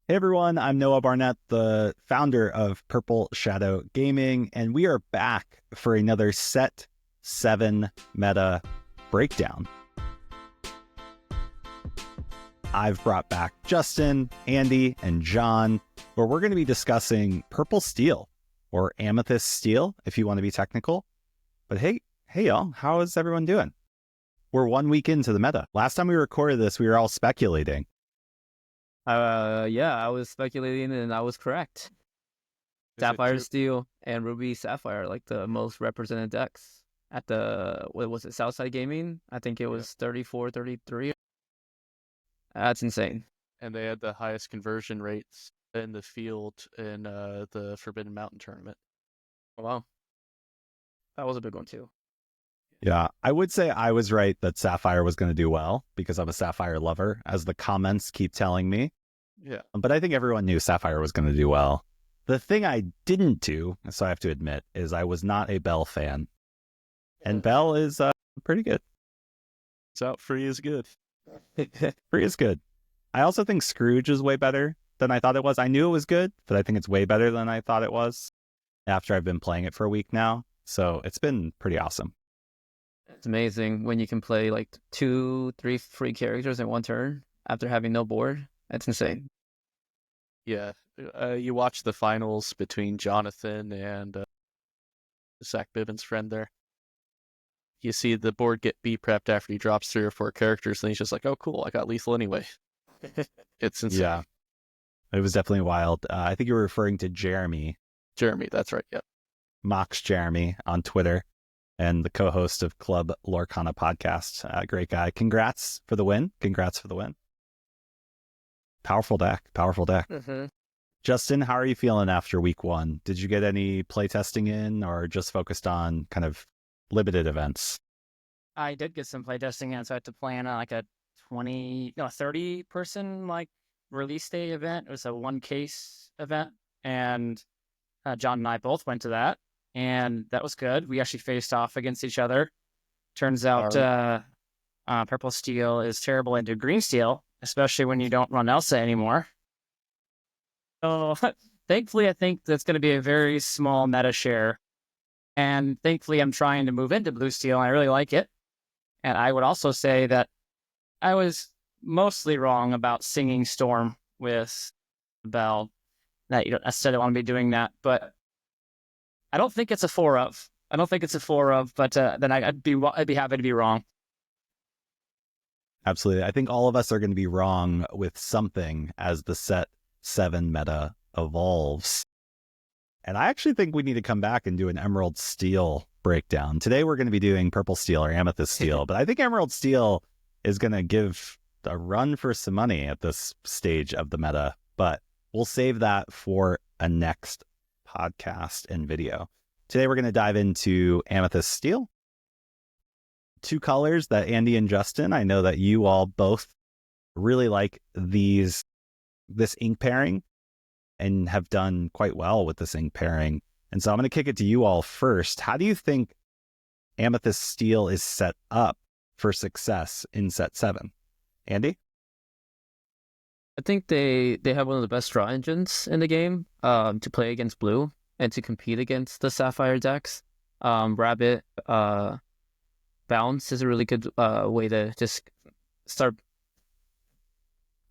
Hey everyone, I'm Noah Barnett, the founder of Purple Shadow Gaming, and we are back for another Set 7 meta breakdown. I've brought back Justin, Andy, and John, where we're going to be discussing Purple Steel, or Amethyst Steel, if you want to be technical. But hey y'all, how is everyone doing? We're 1 week into the meta. Last time we recorded this, we were all speculating. Yeah, I was speculating and I was correct. Sapphire Steel and Ruby Sapphire are like the most represented decks at the, what was it, Southside Gaming? I think it was 34, 33. That's insane. And they had the highest conversion rates in the field in the Forbidden Mountain tournament. Oh, wow. That was a big one too. Yeah, I would say I was right that Sapphire was going to do well because I'm a Sapphire lover, as the comments keep telling me. Yeah. But I think everyone knew Sapphire was going to do well. The thing I didn't do, so I have to admit, is I was not a Bell fan. And Bell is pretty good. It's out free is good. Free is good. I also think Scrooge is way better than I thought it was. I knew it was good, but I think it's way better than I thought it was after I've been playing it for a week now. So it's been pretty awesome. It's amazing when you can play like 2-3 free characters in one turn after having no board. That's insane. Yeah. You watch the finals between Jonathan and Zach Bibbin's friend there. You see the board get B-prepped after he drops 3 or 4 characters, and he's just like, oh, cool, I got lethal anyway. It's insane. Yeah. It was definitely wild. I think you were referring to Jeremy. Jeremy, that's right, yep. Mox Jeremy on Twitter, and the co-host of Club Lorcana podcast. Great guy. Congrats for the win. Powerful deck. Mm-hmm. Justin, how are you feeling after week 1? Did you get any playtesting in or just focused on kind of limited events? I did get some playtesting in, so I had to plan like a 30 person like release day event. It was a 1 case event, and John and I both went to that, and that was good. We actually faced off against each other. Turns out Purple Steel is terrible into Green Steel, especially when you don't run Elsa anymore. So thankfully, I think that's going to be a very small meta share. And thankfully, I'm trying to move into Blue Steel, and I really like it. And I would also say that I was mostly wrong about singing Storm with Bell, that you don't necessarily want to be doing that. But I don't think it's a 4 of. But then I'd be happy to be wrong. Absolutely. I think all of us are going to be wrong with something as the Set 7 meta evolves. And I actually think we need to come back and do an Emerald Steel breakdown. Today we're going to be doing Purple Steel or Amethyst Steel, but I think Emerald Steel is going to give a run for some money at this stage of the meta, but we'll save that for a next podcast and video. Today we're going to dive into Amethyst Steel. 2 colors that Andy and Justin, I know that you all both really like this ink pairing and have done quite well with this ink pairing. And so I'm going to kick it to you all first. How do you think Amethyst Steel is set up for success in Set 7? Andy? I think they have one of the best draw engines in the game to play against blue and to compete against the Sapphire decks. Rabbit Bounce is a really good way to just start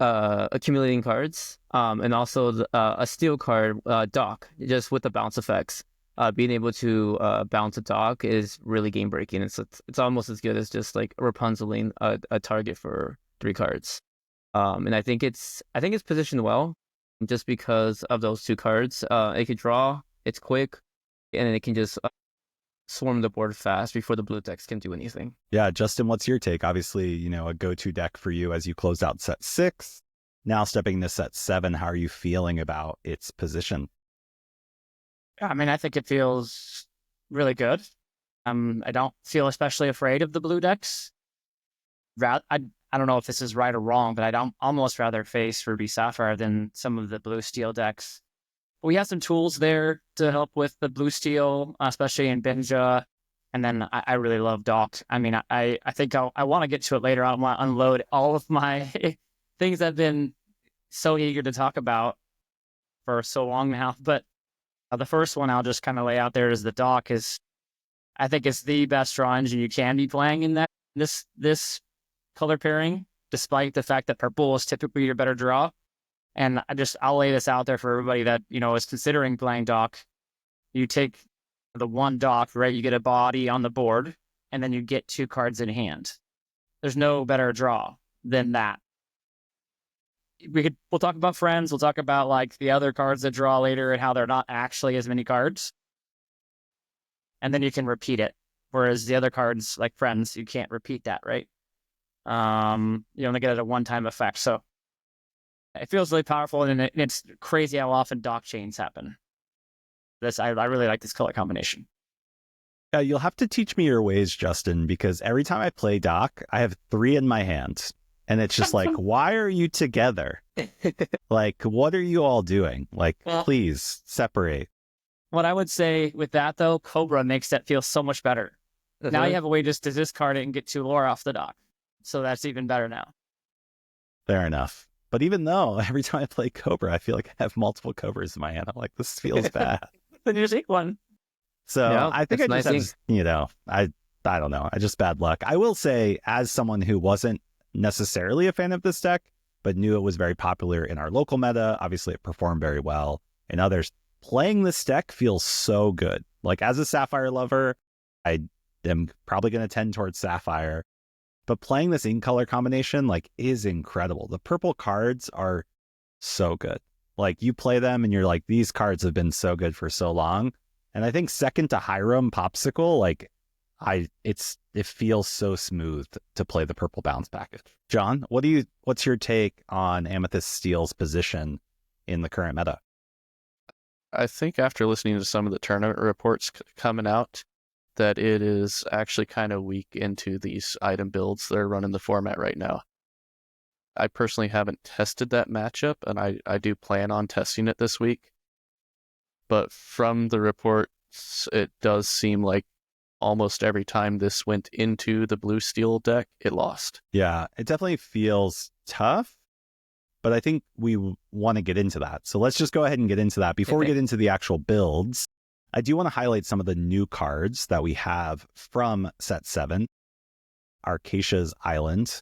accumulating cards. And also a steel card, Dock, just with the bounce effects. Being able to bounce a Dock is really game breaking. It's almost as good as just like Rapunzeling a target for 3 cards. And I think it's positioned well just because of those 2 cards. It can draw, it's quick, and it can just swarm the board fast before the blue decks can do anything. Yeah, Justin, what's your take? Obviously, a go-to deck for you as you close out Set 6. Now stepping into Set 7, how are you feeling about its position? I mean, I think it feels really good. I don't feel especially afraid of the blue decks. I don't know if this is right or wrong, but I'd almost rather face Ruby Sapphire than some of the blue steel decks. We have some tools there to help with the blue steel, especially in Benja. And then I really love Dock. I mean, I think I want to get to it later. I want to unload all of my things I've been so eager to talk about for so long now. But the first one I'll just kind of lay out there is the dock is, I think it's the best draw engine you can be playing in that this color pairing, despite the fact that purple is typically your better draw. And I'll lay this out there for everybody that, is considering playing dock. You take the one dock, right? You get a body on the board, and then you get 2 cards in hand. There's no better draw than that. We'll talk about friends. We'll talk about like the other cards that draw later and how they're not actually as many cards. And then you can repeat it. Whereas the other cards, like friends, you can't repeat that, right? You only get it a one-time effect. So it feels really powerful, and it's crazy how often dock chains happen. I really like this color combination. Yeah, you'll have to teach me your ways, Justin, because every time I play dock, I have 3 in my hand. And it's just like, why are you together? Like, what are you all doing? Like, please separate. What I would say with that, though, Cobra makes that feel so much better. Now you have a way just to discard it and get 2 lore off the dock. So that's even better now. Fair enough. But even though every time I play Cobra, I feel like I have multiple Cobras in my hand. I'm like, this feels bad. Then you just eat one. So Yeah, I think I it's just have, I don't know. I just bad luck. I will say, as someone who wasn't necessarily a fan of this deck, but knew it was very popular in our local meta, obviously it performed very well in others. Playing this deck feels so good. Like, as a Sapphire lover, I am probably going to tend towards Sapphire. But playing this ink color combination, like, is incredible. The purple cards are so good. Like, you play them and you're like, these cards have been so good for so long. And I think second to Hiram Popsicle, like, it feels so smooth to play the purple bounce package. John, what's your take on Amethyst Steel's position in the current meta? I think after listening to some of the tournament reports coming out, that it is actually kind of weak into these item builds that are running the format right now. I personally haven't tested that matchup, and I do plan on testing it this week. But from the reports, it does seem like almost every time this went into the blue steel deck, it lost. Yeah, it definitely feels tough, but I think we want to get into that. So let's just go ahead and get into that. Before we get into the actual builds, I do want to highlight some of the new cards that we have from set 7, Archazia's Island.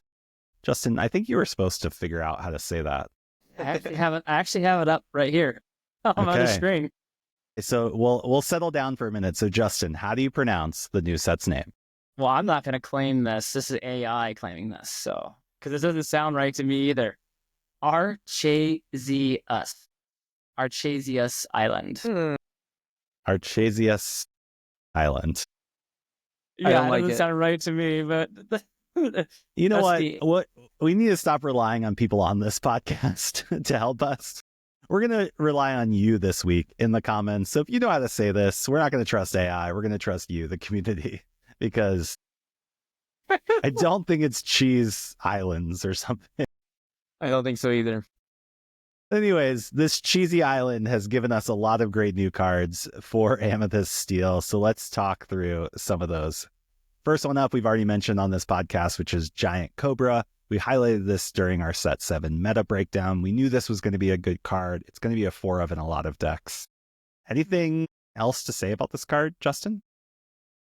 Justin, I think you were supposed to figure out how to say that. I actually have it up right here on the screen. So we'll settle down for a minute. So Justin, how do you pronounce the new set's name? Well, I'm not going to claim this. This is AI claiming this, so because it doesn't sound right to me either. Archazia's Island. Archazia's Island. Yeah, I don't it like doesn't it. sound right to me, but You know That's what? We need to stop relying on people on this podcast to help us. We're going to rely on you this week in the comments. So if you know how to say this, we're not going to trust AI. We're going to trust you, the community, because I don't think it's Cheese Islands or something. I don't think so either. Anyways, this cheesy island has given us a lot of great new cards for Amethyst Steel. So let's talk through some of those. First one up, we've already mentioned on this podcast, which is Giant Cobra. We highlighted this during our set 7 meta breakdown. We knew this was going to be a good card. It's going to be a 4 of in a lot of decks. Anything else to say about this card, Justin?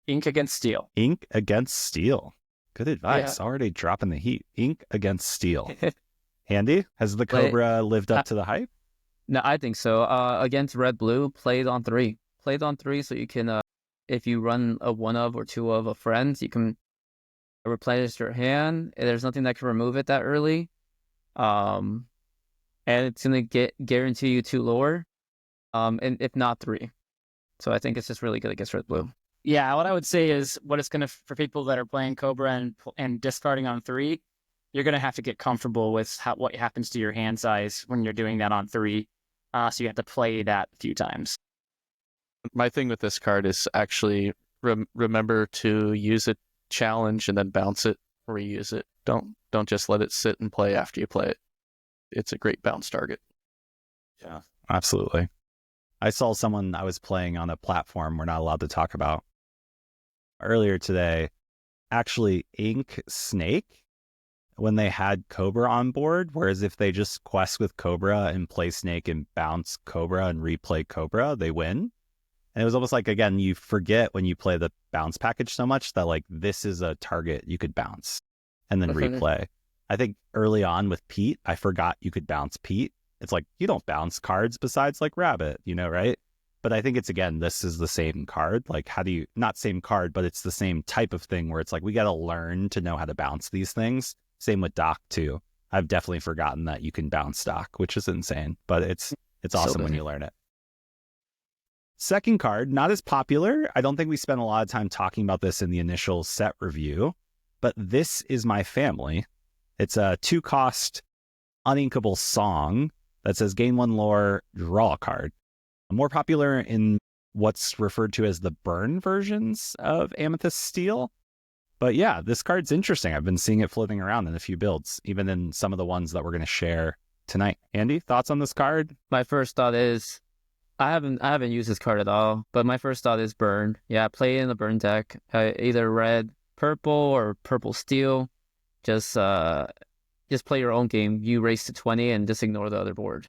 Ink against steel. Ink against steel. Good advice. Already dropping the heat. Ink against steel. Handy? Has the Cobra lived up to the hype? No, I think so. Against red blue, played on 3. Played on 3 so you can, if you run a 1 of or 2 of a friend, you can replenish your hand. There's nothing that can remove it that early. And it's going to guarantee you 2 lore, and if not 3. So I think it's just really good against red blue. Yeah, what I would say is what it's going to, for people that are playing Cobra and discarding on 3, you're going to have to get comfortable with what happens to your hand size when you're doing that on 3. So you have to play that a few times. My thing with this card is actually remember to use a challenge and then bounce it, reuse it. Don't just let it sit and play after you play it. It's a great bounce target. Yeah, absolutely. I saw someone I was playing on a platform we're not allowed to talk about earlier today actually ink Snake when they had Cobra on board, whereas if they just quest with Cobra and play Snake and bounce Cobra and replay Cobra, they win. And it was almost like, again, you forget when you play the bounce package so much that like this is a target you could bounce and then replay. I think early on with Pete, I forgot you could bounce Pete. It's like, you don't bounce cards besides like Rabbit, right? But I think it's, again, this is the same card. Like, how do you, not same card, but it's the same type of thing where it's like, we got to learn to know how to bounce these things. Same with Doc too. I've definitely forgotten that you can bounce Doc, which is insane, but it's awesome when you learn it. Second card, not as popular. I don't think we spent a lot of time talking about this in the initial set review, but This Is My Family. It's a 2-cost uninkable song that says gain 1 lore, draw a card. More popular in what's referred to as the burn versions of Amethyst Steel. But yeah, this card's interesting. I've been seeing it floating around in a few builds, even in some of the ones that we're going to share tonight. Andy, thoughts on this card? My first thought is, I haven't used this card at all, but my first thought is burn. Yeah, play in the burn deck, either red, purple, or purple steel. Just play your own game. You race to 20 and just ignore the other board.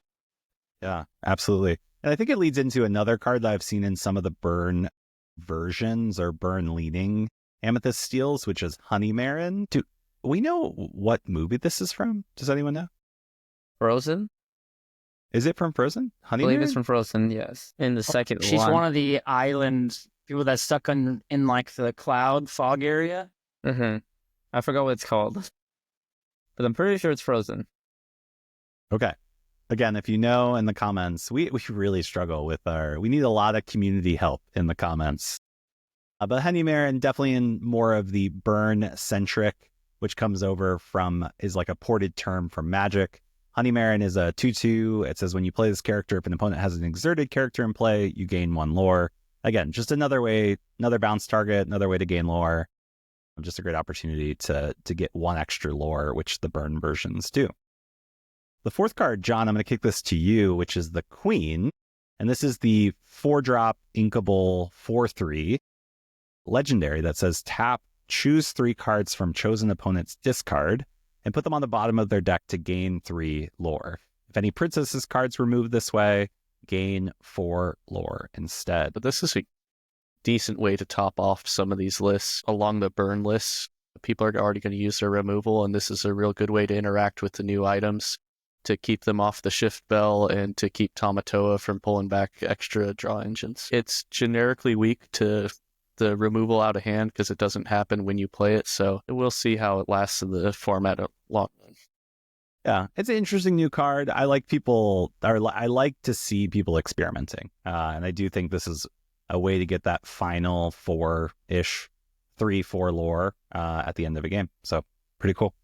Yeah, absolutely. And I think it leads into another card that I've seen in some of the burn versions or burn leaning Amethyst Steels, which is Honey Marin. Do we know what movie this is from? Does anyone know? Frozen? Is it from Frozen? I believe it's from Frozen, yes. In the second one. She's one of the island people that's stuck in like the cloud fog area. Mm-hmm. I forgot what it's called. But I'm pretty sure it's Frozen. Okay. Again, if you know in the comments, we really struggle with we need a lot of community help in the comments. But Honey Marin definitely in more of the burn centric, which comes over from, is like a ported term from Magic. Honey Marin is a 2/2. It says when you play this character, if an opponent has an exerted character in play, you gain 1 lore. Again, just another way, another bounce target, another way to gain lore. Just a great opportunity to get 1 extra lore, which the burn versions do. The fourth card, John, I'm going to kick this to you, which is the Queen. And this is the 4-drop inkable 4/3 legendary that says tap, choose 3 cards from chosen opponent's discard, and put them on the bottom of their deck to gain 3 lore. If any princesses cards removed this way, gain 4 lore instead. But this is a decent way to top off some of these lists along the burn lists. People are already going to use their removal, and this is a real good way to interact with the new items, to keep them off the shift bell and to keep Tamatoa from pulling back extra draw engines. It's generically weak to the removal out of hand because it doesn't happen when you play it, so we'll see how it lasts in the format a long run. Yeah, it's an interesting new card. I like to see people experimenting, and I do think this is a way to get that final 4-ish, 3-4 lore at the end of a game. So pretty cool.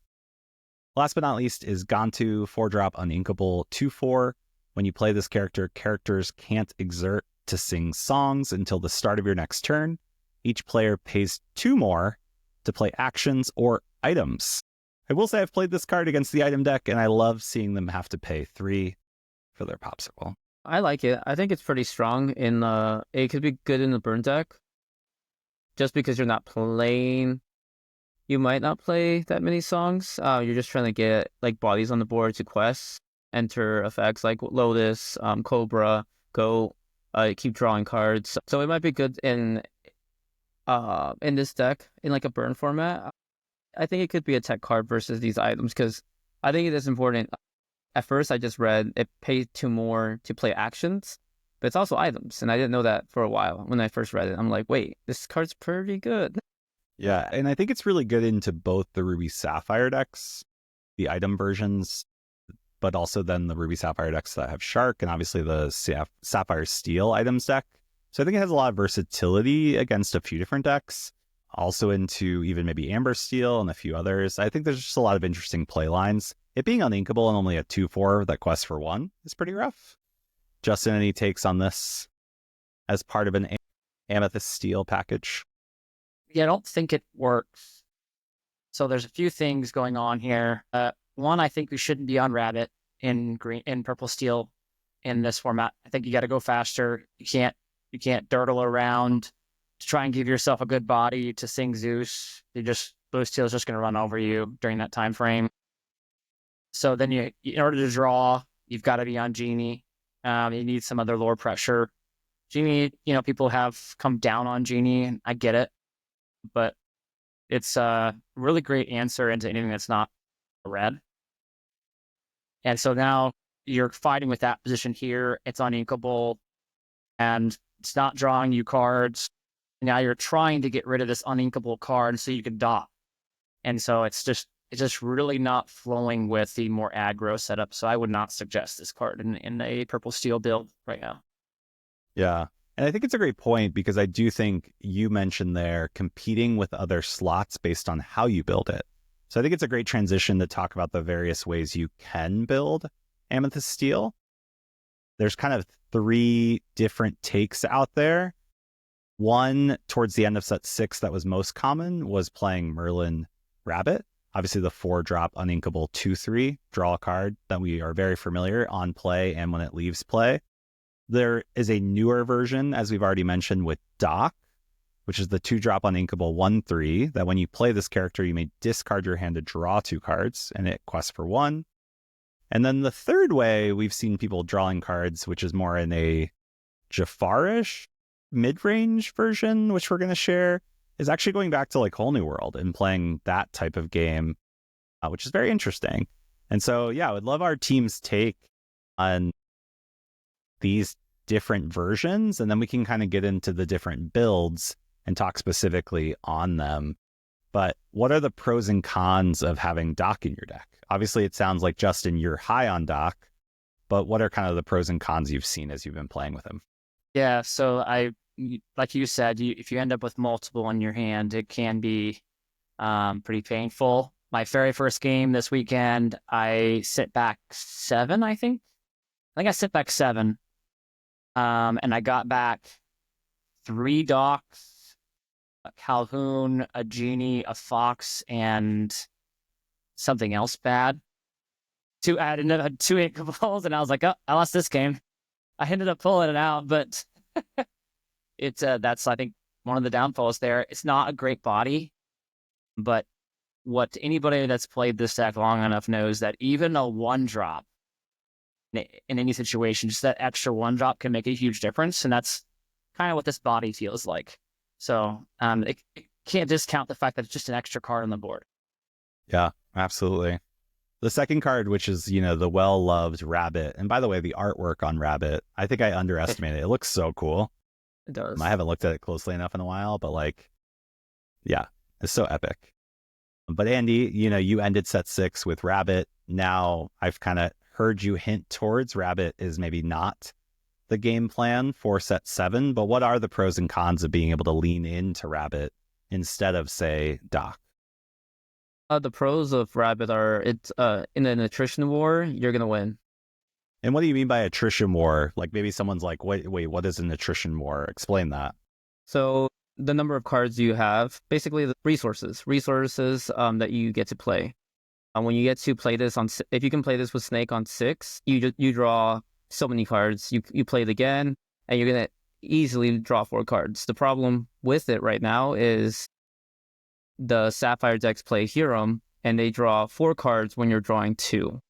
Last but not least is Gantu, 4-drop uninkable 2/4. When you play this character, characters can't exert to sing songs until the start of your next turn. Each player pays 2 more to play actions or items. I will say I've played this card against the item deck, and I love seeing them have to pay 3 for their popsicle. I like it. I think it's pretty strong in it could be good in the burn deck. Just because you're not playing, you might not play that many songs. You're just trying to get like bodies on the board to quests, enter effects like Lotus, Cobra, Go, keep drawing cards. So it might be good in this deck in like a burn format. I think it could be a tech card versus these items because I think it is important. At first, I just read it pays 2 more to play actions, but it's also items, and I didn't know that for a while. When I first read it, I'm like, wait, this card's pretty good. Yeah, and I think it's really good into both the Ruby Sapphire decks, the item versions, but also then the Ruby Sapphire decks that have Shark, and obviously the Sapphire Steel items deck. So I think it has a lot of versatility against a few different decks, also into even maybe Amber Steel and a few others. I think there's just a lot of interesting play lines. It being uninkable and only a 2/4 that quests for 1 is pretty rough. Justin, any takes on this as part of an Amethyst Steel package? Yeah, I don't think it works. So there's a few things going on here. One, I think we shouldn't be on Rabbit in purple steel in this format. I think you got to go faster. You can't dirtle around to try and give yourself a good body to sing Zeus. Blue steel is just going to run over you during that time frame. So then in order to draw, you've got to be on Genie. You need some other lore pressure. Genie, people have come down on Genie, and I get it, but it's a really great answer into anything that's not red. And so now you're fighting with that position here. It's uninkable, and it's not drawing you cards. Now you're trying to get rid of this uninkable card so you can dock. And so it's just really not flowing with the more aggro setup. So I would not suggest this card in a purple steel build right now. Yeah. And I think it's a great point because I do think you mentioned there competing with other slots based on how you build it. So I think it's a great transition to talk about the various ways you can build Amethyst Steel. There's kind of 3 different takes out there. One, towards the end of set 6 that was most common was playing Merlin Rabbit. Obviously the 4-drop uninkable 2/3, draw a card that we are very familiar on play and when it leaves play. There is a newer version, as we've already mentioned, with Dock, which is the 2-drop uninkable 1/3, that when you play this character, you may discard your hand to draw 2 cards, and it quests for 1. And then the third way we've seen people drawing cards, which is more in a Jafarish mid-range version, which we're going to share, is actually going back to like Whole New World and playing that type of game, which is very interesting. And so, yeah, I would love our team's take on these different versions, and then we can kind of get into the different builds and talk specifically on them. But what are the pros and cons of having Dock in your deck? Obviously, it sounds like, Justin, you're high on Dock, but what are kind of the pros and cons you've seen as you've been playing with him? Yeah, so like you said, if you end up with multiple in your hand, it can be pretty painful. My very first game this weekend, I sit back 7, I think. I think I sit back 7. And I got back 3 Docks, a Calhoun, a Genie, a Fox, and something else bad. I ended up had 2 inkables, and I was like, oh, I lost this game. I ended up pulling it out, but that's, I think, one of the downfalls there. It's not a great body, but what anybody that's played this deck long enough knows that even a 1-drop in any situation, just that extra 1-drop can make a huge difference, and that's kind of what this body feels like. So it can't discount the fact that it's just an extra card on the board. Yeah, absolutely. The second card, which is, the well-loved Rabbit, and by the way, the artwork on Rabbit, I think I underestimated it. It looks so cool. It does. I haven't looked at it closely enough in a while, but yeah, it's so epic. But Andy, you ended set 6 with Rabbit. Now I've kind of heard you hint towards Rabbit is maybe not the game plan for set 7, but what are the pros and cons of being able to lean into Rabbit instead of, say, Dock? The pros of Rabbit are it's in an attrition war, you're gonna win. And what do you mean by attrition war? Like maybe someone's like, wait, what is an attrition war? Explain that. So the number of cards you have, basically the resources that you get to play. When you get to play this if you can play this with Snake on 6, you draw so many cards. You play it again, and you're gonna easily draw 4 cards. The problem with it right now is the Sapphire decks play Hiram, and they draw 4 cards when you're drawing 2.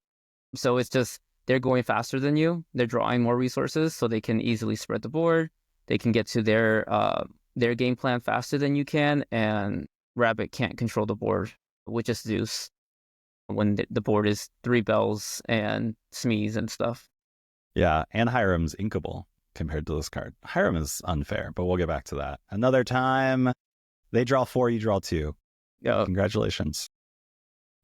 So it's just they're going faster than you. They're drawing more resources, so they can easily spread the board. They can get to their game plan faster than you can, and Rabbit can't control the board, which is Zeus, when the board is 3 bells and Smees and stuff. Yeah, and Hiram's inkable compared to this card. Hiram is unfair, but we'll get back to that another time. They draw 4, you draw 2. Yeah. Congratulations.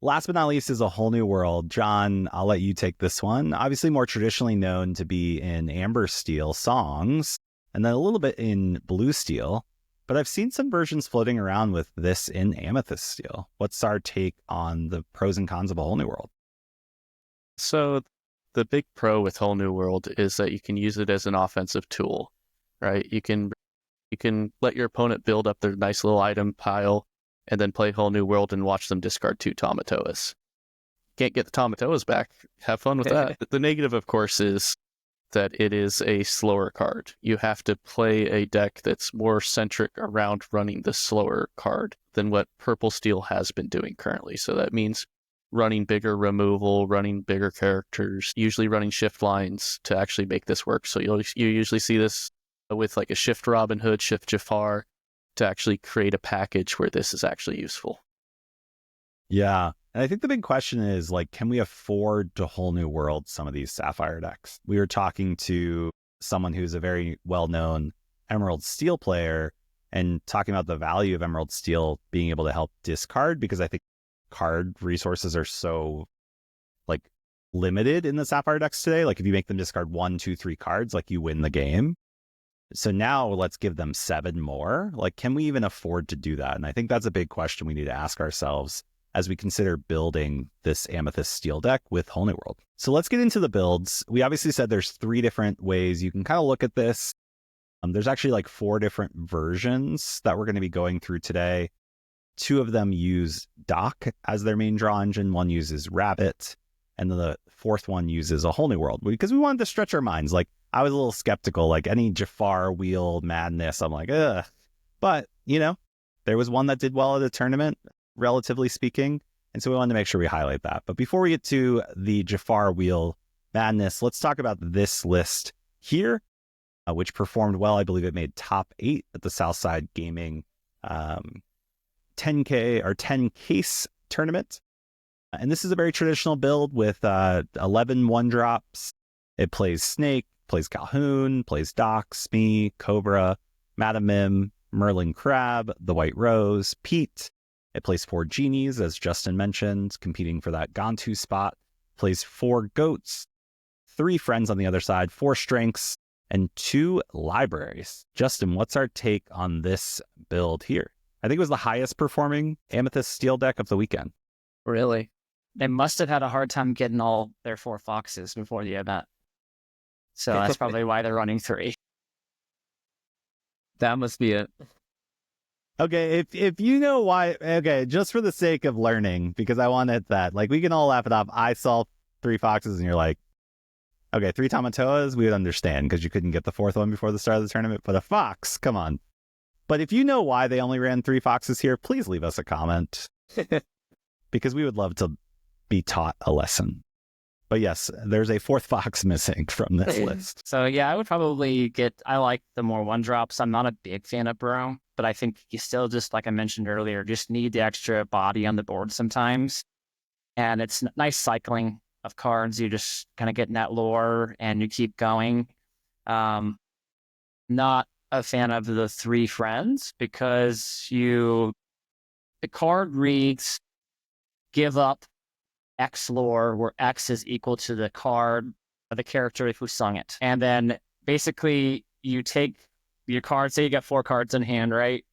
Last but not least is A Whole New World. John, I'll let you take this one. Obviously more traditionally known to be in Amber Steel songs, and then a little bit in Blue Steel. But I've seen some versions floating around with this in Amethyst Steel. What's our take on the pros and cons of A Whole New World? So the big pro with Whole New World is that you can use it as an offensive tool, right? You can let your opponent build up their nice little item pile and then play Whole New World and watch them discard 2 Tamatoas. Can't get the Tamatoas back. Have fun with that. The negative, of course, is that it is a slower card. You have to play a deck that's more centric around running the slower card than what Purple Steel has been doing currently. So that means running bigger removal, running bigger characters, usually running shift lines to actually make this work. So you usually see this with like a shift Robin Hood, shift Jafar to actually create a package where this is actually useful. Yeah. And I think the big question is, like, can we afford to whole new world some of these Sapphire decks? We were talking to someone who's a very well-known Emerald Steel player and talking about the value of Emerald Steel being able to help discard, because I think card resources are so like limited in the Sapphire decks today. Like if you make them discard 1, 2, 3 cards, like you win the game. So now let's give them 7 more. Like, can we even afford to do that? And I think that's a big question we need to ask ourselves as we consider building this Amethyst Steel deck with Whole New World. So let's get into the builds. We obviously said there's 3 different ways you can kind of look at this. There's actually like 4 different versions that we're going to be going through today. 2 of them use Doc as their main draw engine. One uses Rabbit. And then the 4th one uses a Whole New World, because we wanted to stretch our minds. Like, I was a little skeptical, like any Jafar wheel madness. I'm like, ugh. But, you know, there was one that did well at the tournament, relatively speaking. And so we wanted to make sure we highlight that. But before we get to the Jafar wheel madness, let's talk about this list here, which performed well. I believe it made top 8 at the Southside Gaming 10K or 10 case tournament. And this is a very traditional build with 11 1-drops. It plays Snake, plays Calhoun, plays Doc, Smee, Cobra, Madam Mim, Merlin Crab, the White Rose, Pete. It plays 4 Genies, as Justin mentioned, competing for that Gantu spot. Plays 4 Goats, 3 Friends on the other side, 4 Strengths, and 2 Libraries. Justin, what's our take on this build here? I think it was the highest performing Amethyst Steel deck of the weekend. Really? They must have had a hard time getting all their 4 foxes before the event. So that's probably why they're running 3. That must be it. Okay, if you know why, okay, just for the sake of learning, because I wanted that, like, we can all laugh it off. I saw 3 foxes and you're like, okay, 3 Tamatoas, we would understand because you couldn't get the 4th one before the start of the tournament, but a fox, come on. But if you know why they only ran 3 foxes here, please leave us a comment because we would love to be taught a lesson. But yes, there's a 4th fox missing from this list. So yeah, I would probably I like the more 1-drops. I'm not a big fan of Burrow, but I think you still, just like I mentioned earlier, just need the extra body on the board sometimes. And it's nice cycling of cards. You just kind of get in that lore and you keep going. Not a fan of the 3 Friends because the card reads give up X lore, where X is equal to the card, the character who sung it. And then basically you take your card, say you got 4 cards in hand, right?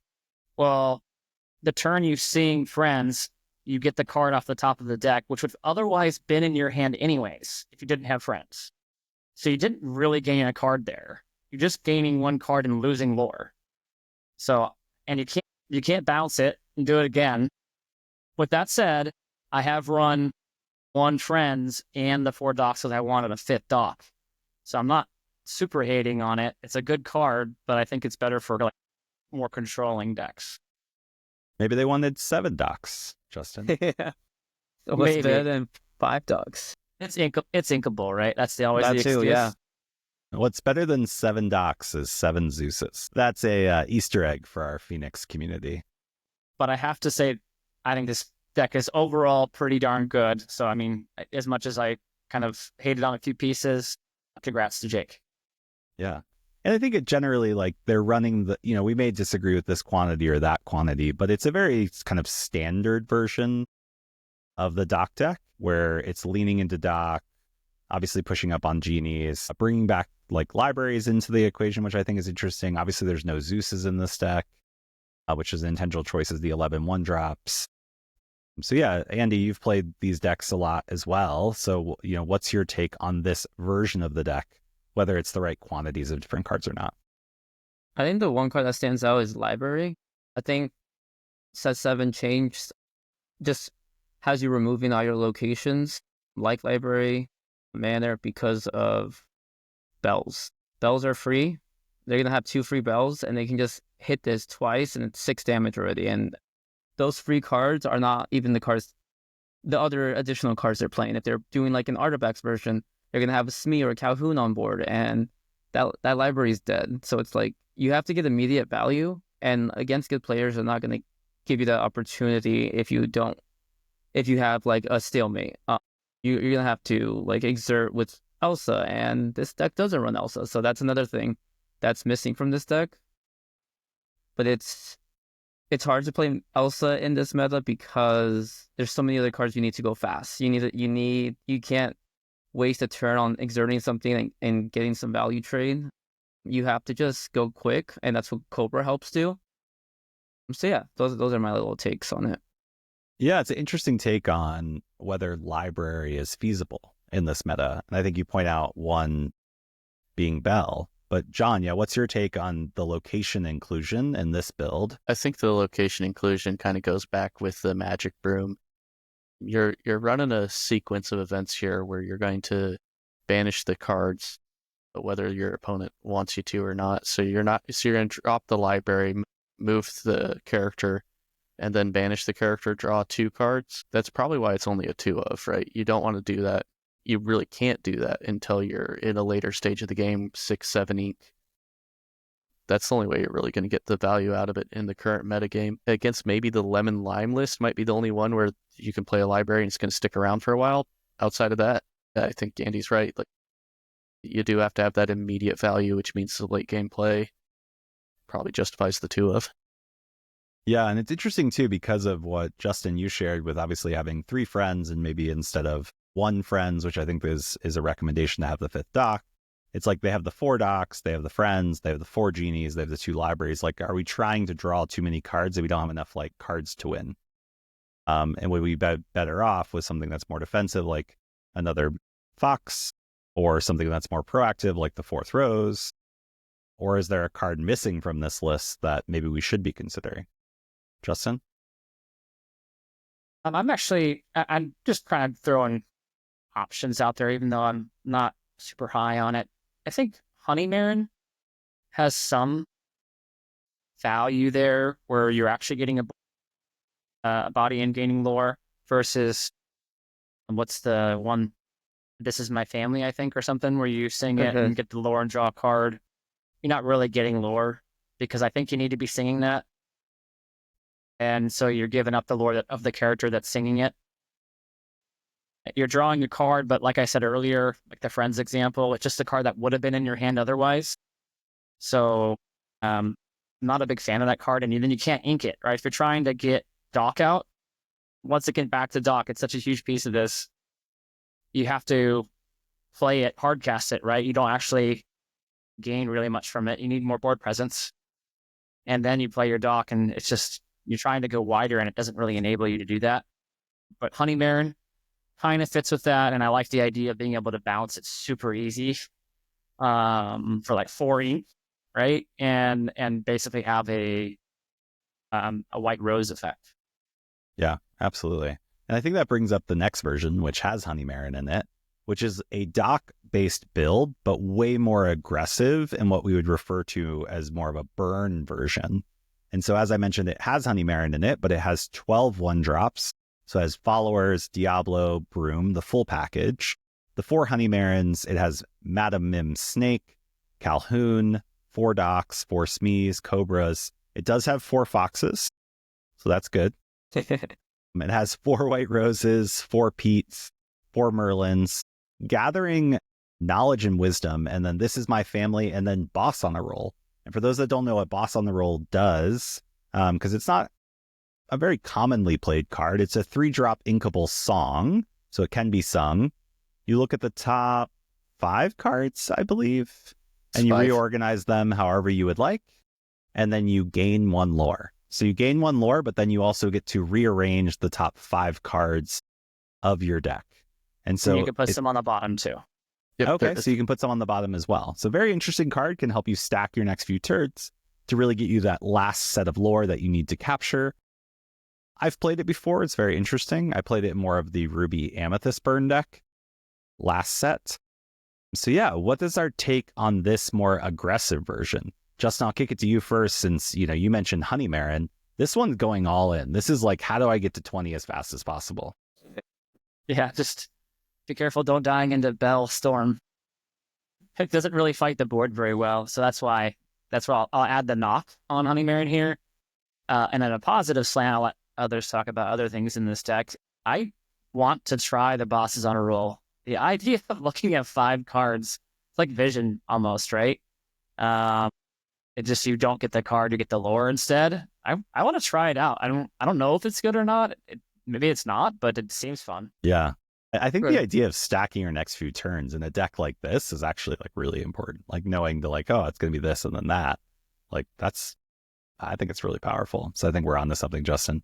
Well, the turn you sing Friends, you get the card off the top of the deck, which would have otherwise been in your hand anyways if you didn't have Friends. So you didn't really gain a card there. You're just gaining 1 card and losing lore. So, and you can't bounce it and do it again. With that said, I have run 1 Friends and the 4 Docs because I wanted a 5th Doc. So I'm not super hating on it. It's a good card, but I think it's better for like more controlling decks. Maybe they wanted 7 Docs, Justin. Yeah. So what's better than 5 Docs? It's inkable, right? That's always That the too, excuse. yeah. What's better than 7 Docs is 7 Zeuses. That's a Easter egg for our Phoenix community. But I have to say, I think this deck is overall pretty darn good. So, I mean, as much as I kind of hated on a few pieces, congrats to Jake. Yeah. And I think it generally, like, they're running the, we may disagree with this quantity or that quantity, but it's a very kind of standard version of the Doc deck where it's leaning into Doc, obviously pushing up on Genies, bringing back like libraries into the equation, which I think is interesting. Obviously, there's no Zeuses in this deck, which is an intentional choice as the 11 1-drops. So yeah, Andy, you've played these decks a lot as well. So, what's your take on this version of the deck, whether it's the right quantities of different cards or not? I think the one card that stands out is Library. I think set 7 changed, just has you removing all your locations, like Library, Manor, because of bells. Bells are free. They're going to have 2 free bells, and they can just hit this twice, and it's 6 damage already. And those free cards are not even the cards the other additional cards they're playing. If they're doing like an Artifacts version, they're gonna have a Smee or a Calhoun on board, and that library is dead. So it's like you have to get immediate value, and against good players, they're not gonna give you that opportunity if you have like a stalemate. You're gonna have to like exert with Elsa, and this deck doesn't run Elsa, so that's another thing that's missing from this deck. But it's hard to play Elsa in this meta because there's so many other cards you need to go fast. You can't waste a turn on exerting something and getting some value trade. You have to just go quick, and that's what Cobra helps do. So yeah, those are my little takes on it. Yeah, it's an interesting take on whether library is feasible in this meta. And I think you point out one being Bell. But John, yeah, what's your take on the location inclusion in this build? I think the location inclusion kind of goes back with the Magic Broom. You're running a sequence of events here where you're going to banish the cards, whether your opponent wants you to or not. So you're going to drop the library, move the character, and then banish the character, draw 2 cards. That's probably why it's only a 2 of, right? You don't want to do that. You really can't do that until you're in a later stage of the game, 6, 7 ink. That's the only way you're really going to get the value out of it in the current metagame. Against maybe the Lemon Lime list might be the only one where you can play a library and it's going to stick around for a while. Outside of that, I think Andy's right. Like, you do have to have that immediate value, which means the late game play probably justifies the 2 of. Yeah, and it's interesting too because of what Justin you shared with obviously having 3 friends and maybe instead of 1 friends, which I think is a recommendation to have the 5th dock. It's like they have the 4 docks, they have the friends, they have the 4 genies, they have the 2 libraries. Like, are we trying to draw too many cards that we don't have enough like cards to win? And would we be better off with something that's more defensive, like another Fox, or something that's more proactive, like the 4th Rose? Or is there a card missing from this list that maybe we should be considering? Justin? I'm just kind of throwing options out there, even though I'm not super high on it. I think Honey Marin has some value there where you're actually getting a body and gaining lore versus what's the one? This Is My Family, I think, or something, where you sing it and get the lore and draw a card. You're not really getting lore because I think you need to be singing that. And so you're giving up the lore of the character that's singing it. You're drawing a card, but like I said earlier, like the Friends example, it's just a card that would have been in your hand otherwise. So I'm not a big fan of that card. And then you can't ink it, right? If you're trying to get dock out, once again, back to dock, it's such a huge piece of this. You have to play it, hardcast it, right? You don't actually gain really much from it. You need more board presence. And then you play your dock, and it's just, you're trying to go wider, and it doesn't really enable you to do that. But Honey Marin kind of fits with that, and I like the idea of being able to bounce it super easy for like 4 ink, right? And basically have a white rose effect. Yeah, absolutely. And I think that brings up the next version, which has Honey Marin in it, which is a dock-based build, but way more aggressive in what we would refer to as more of a burn version. And so, as I mentioned, it has Honey Marin in it, but it has 12 1-drops. So it has Followers, Diablo, Broom, the full package. The 4 Honey Marins, it has Madam Mim Snake, Calhoun, 4 docks, 4 Smees, Cobras. It does have 4 Foxes, so that's good. It has 4 White Roses, 4 Petes, 4 Merlins, gathering knowledge and wisdom, and then This Is My Family, and then Boss on the Roll. And for those that don't know what Boss on the Roll does, because it's not a very commonly played card, it's a 3-drop inkable song, so it can be sung. You look at the top 5 cards, I believe, and you reorganize them however you would like, and then you gain 1 lore. So you gain 1 lore, but then you also get to rearrange the top 5 cards of your deck. And so you can put some on the bottom too. Yep, okay, so you can put some on the bottom as well. So very interesting card, can help you stack your next few turns to really get you that last set of lore that you need to capture. I've played it before. It's very interesting. I played it in more of the Ruby Amethyst burn deck last set. So yeah, what is our take on this more aggressive version? Justin, I'll kick it to you first, since you mentioned Honey Marin. This one's going all in. This is like, how do I get to 20 as fast as possible? Yeah, just be careful, don't dying into Bell Storm. It doesn't really fight the board very well, so that's why I'll add the knock on Honey Marin here. And then a positive slant, I'll let others talk about other things in this deck. I want to try the bosses on a roll. The idea of looking at 5 cards, it's like Vision almost, right? It just, you don't get the card, you get the lore instead. I want to try it out. I don't know if it's good or not. Maybe it's not, but it seems fun. Yeah. I think Right. the idea of stacking your next few turns in a deck like this is actually like really important. Like knowing the like, oh, it's going to be this and then that. Like I think it's really powerful. So I think we're on to something, Justin.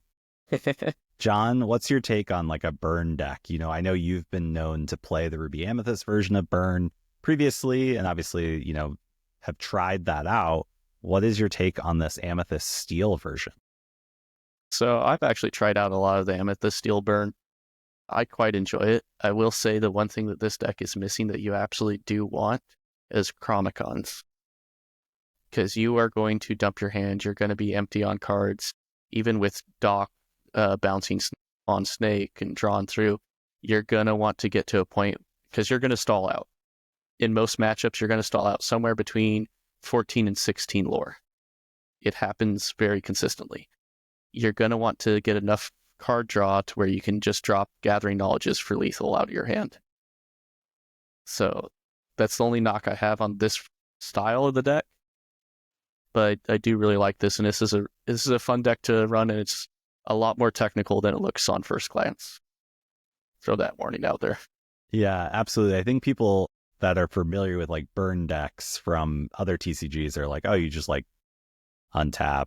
John, what's your take on like a burn deck? You know, I know you've been known to play the Ruby Amethyst version of burn previously, and obviously, you know, have tried that out. What is your take on this Amethyst Steel version? So I've actually tried out a lot of the Amethyst Steel burn. I quite enjoy it. I will say the one thing that this deck is missing that you absolutely do want is Chromicons. Because you are going to dump your hand, you're going to be empty on cards. Even with Doc bouncing on Snake and drawn through, you're going to want to get to a point, because you're going to stall out. In most matchups, you're going to stall out somewhere between 14 and 16 lore. It happens very consistently. You're going to want to get enough card draw to where you can just drop Gathering Knowledges for lethal out of your hand. So that's the only knock I have on this style of the deck. But I do really like this, and this is a fun deck to run, and it's a lot more technical than it looks on first glance. Throw that warning out there. Yeah, absolutely. I think people that are familiar with like burn decks from other TCGs are like, oh, you just like untap,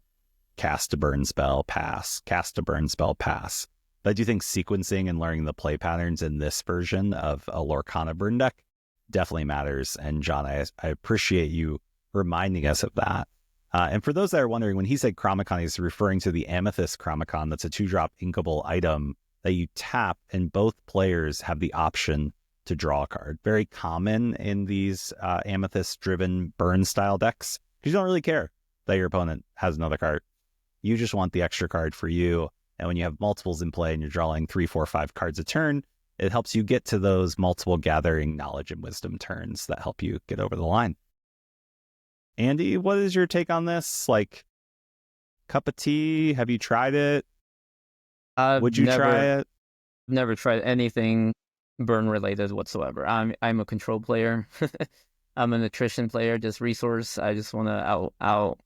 cast a burn spell, pass, cast a burn spell, pass. But I do think sequencing and learning the play patterns in this version of a Lorcana burn deck definitely matters. And John, I appreciate you reminding us of that. And for those that are wondering, when he said Chromicon, he's referring to the Amethyst Chromicon. That's a 2-drop inkable item that you tap, and both players have the option to draw a card. Very common in these Amethyst-driven burn-style decks. You don't really care that your opponent has another card. You just want the extra card for you. And when you have multiples in play and you're drawing 3, 4, 5 cards a turn, it helps you get to those multiple gathering knowledge and wisdom turns that help you get over the line. Andy, what is your take on this? Like, cup of tea? Have you tried it? Would you try it? Never tried anything burn related whatsoever. I'm a control player. I'm an attrition player, just resource. I just want to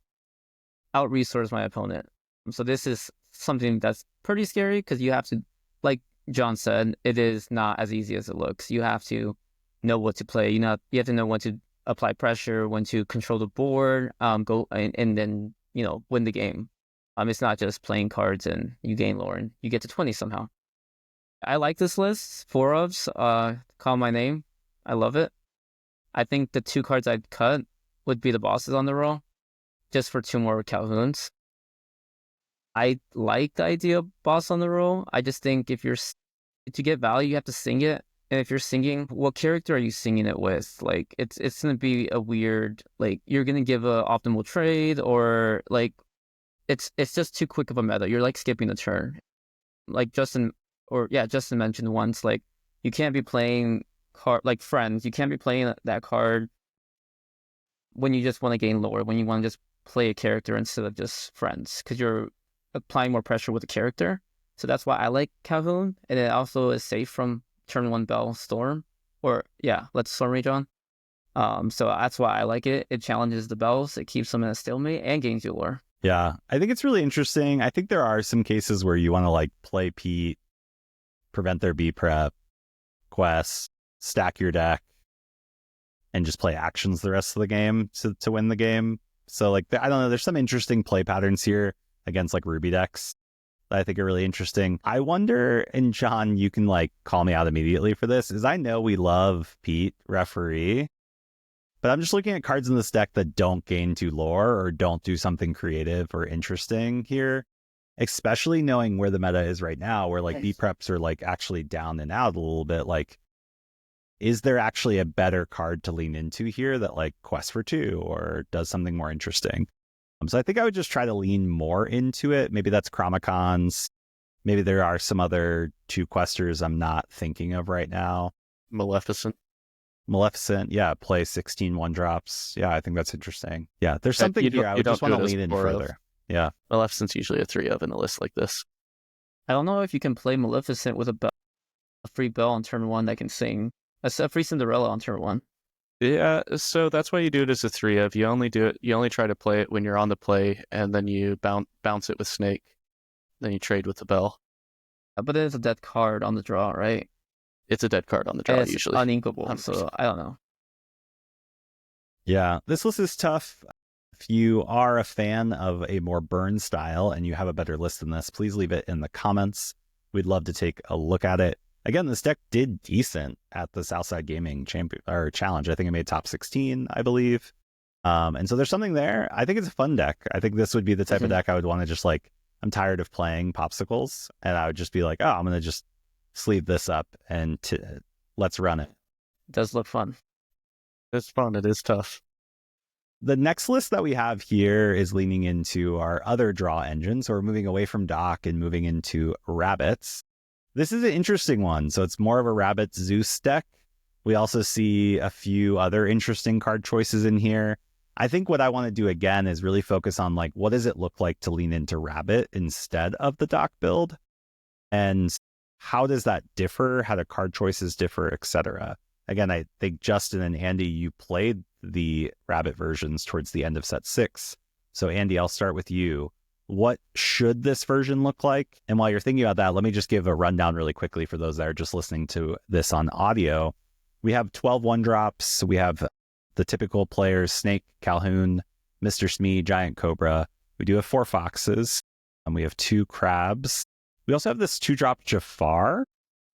out resource my opponent. So this is something that's pretty scary, because you have to, like John said, it is not as easy as it looks. You have to know what to play. You have to know when to apply pressure, when to control the board, go and then, you know, win the game. It's not just playing cards and you gain lore and you get to 20 somehow. I like this list. 4 ofs, call my name. I love it. I think the 2 cards I'd cut would be the bosses on the roll, just for 2 more Calhouns. I like the idea of boss on the roll. I just think to get value, you have to sing it. And if you're singing, what character are you singing it with? Like, it's going to be a weird, like, you're going to give a optimal trade, or like, it's just too quick of a meta. You're like skipping a turn. Like Justin mentioned once, like, you can't be playing like Friends. You can't be playing that card when you just want to gain lore, when you want to just play a character instead of just Friends, because you're applying more pressure with the character. So that's why I like Calhoun, and it also is safe from turn 1 Bell Storm, let's Storm Rage on. So that's why I like it. It challenges the bells, it keeps them in a stalemate, and gains you lore. Yeah, I think it's really interesting. I think there are some cases where you want to like play Pete, prevent their B prep, quest, stack your deck, and just play actions the rest of the game to win the game. So like, I don't know, there's some interesting play patterns here against like Ruby decks that I think are really interesting. I wonder, and John, you can like call me out immediately for this, is I know we love Pete, referee, but I'm just looking at cards in this deck that don't gain 2 lore or don't do something creative or interesting here, especially knowing where the meta is right now, where like B preps are like actually down and out a little bit. Like, is there actually a better card to lean into here that like quests for 2 or does something more interesting? So I think I would just try to lean more into it. Maybe that's Chromicons. Maybe there are some other 2 questers I'm not thinking of right now. Maleficent. Maleficent, yeah, play 16 1-drops. Yeah, I think that's interesting. Yeah, there's something You here. don't- I you would just don't want do to it as lean in 4 of. further. Yeah. Maleficent's usually a 3 of in a list like this. I don't know if you can play Maleficent with a free bell on turn 1 that can sing. A free Cinderella on turn 1. Yeah, so that's why you do it as a 3 of. You only try to play it when you're on the play, and then you bounce it with Snake. Then you trade with the bell. But it's a dead card on the draw, right? It's a dead card on the draw, And it's usually. uninkable, 100%. so I don't know. Yeah, this list is tough. If you are a fan of a more burn style and you have a better list than this, please leave it in the comments. We'd love to take a look at it. Again, this deck did decent at the Southside Gaming Challenge. I think it made top 16, I believe. And so there's something there. I think it's a fun deck. I think this would be the type of deck I would want to just like, I'm tired of playing popsicles, and I would just be like, oh, I'm going to just sleeve this up and let's run it. It does look fun. It's fun. It is tough. The next list that we have here is leaning into our other draw engine. So we're moving away from Dock and moving into Rabbits. This is an interesting one. So it's more of a Rabbits Zeus deck. We also see a few other interesting card choices in here. I think what I want to do again is really focus on like, what does it look like to lean into Rabbit instead of the Dock build? And how does that differ? How do card choices differ, etc.? Again, I think Justin and Andy, you played the Rabbit versions towards the end of set 6. So Andy, I'll start with you. What should this version look like? And while you're thinking about that, let me just give a rundown really quickly for those that are just listening to this on audio. We have 12 1-drops. We have the typical players, Snake, Calhoun, Mr. Smee, Giant Cobra. We do have 4 Foxes, and we have 2 Crabs. We also have this 2-drop Jafar,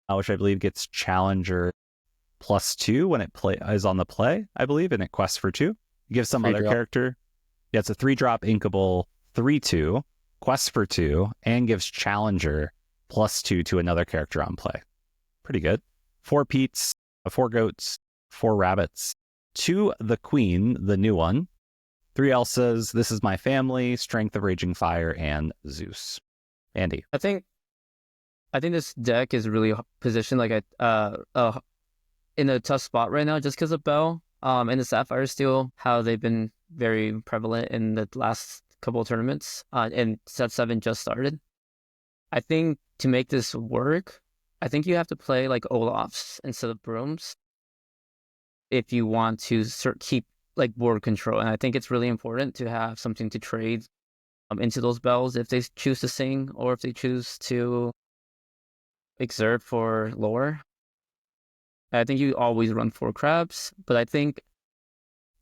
which I believe gets Challenger +2 when it is on the play, I believe, and it quests for 2. You give some other character. Yeah, it's a 3-drop Inkable 3/2, quests for 2, and gives Challenger +2 to another character on play. Pretty good. 4 Pete's, 4 Goats, 4 Rabbits, 2 The Queen, the new one, 3 Elsas, This Is My Family, Strength of Raging Fire, and Zeus. Andy. I think this deck is really positioned like in a tough spot right now just because of Bell and the Sapphire Steel, how they've been very prevalent in the last couple of tournaments, and set 7 just started. I think to make this work, I think you have to play like Olafs instead of Brooms if you want to keep like board control. And I think it's really important to have something to trade into those bells if they choose to sing or if they choose to exert for lore. I think you always run 4 Crabs, but I think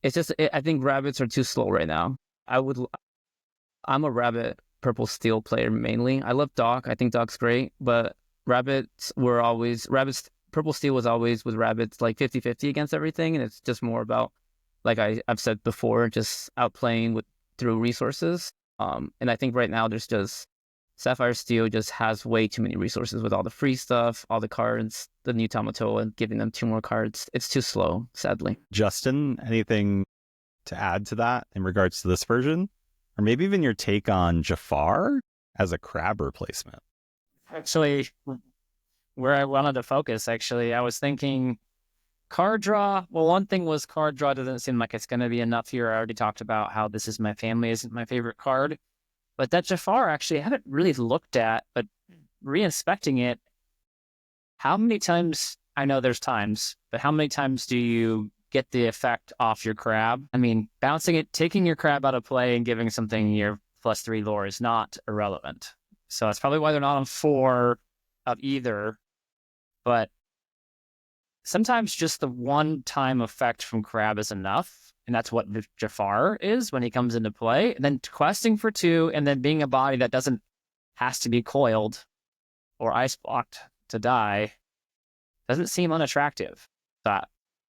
it's just, I think Rabbits are too slow right now. I'm a Rabbit Purple Steel player mainly. I love Doc. I think Doc's great, but Rabbits Purple Steel was always with Rabbits like 50-50 against everything, and it's just more about, like I've said before, just outplaying through resources. And I think right now there's just Sapphire Steel just has way too many resources with all the free stuff, all the cards, the new Tamato, and giving them 2 more cards. It's too slow, sadly. Justin, anything to add to that in regards to this version? Or maybe even your take on Jafar as a Crab replacement? Actually, where I wanted to focus, I was thinking card draw. Well, one thing was card draw doesn't seem like it's going to be enough here. I already talked about how This Is My Family isn't my favorite card. But that Jafar, actually, I haven't really looked at, but re-inspecting it, how many times, I know there's times, but how many times do you get the effect off your Crab? I mean, bouncing it, taking your Crab out of play and giving something your +3 lore is not irrelevant. So that's probably why they're not on 4 of either. But sometimes just the one-time effect from Crab is enough. And that's what Jafar is when he comes into play. And then questing for 2 and then being a body that has to be coiled or ice blocked to die doesn't seem unattractive. So I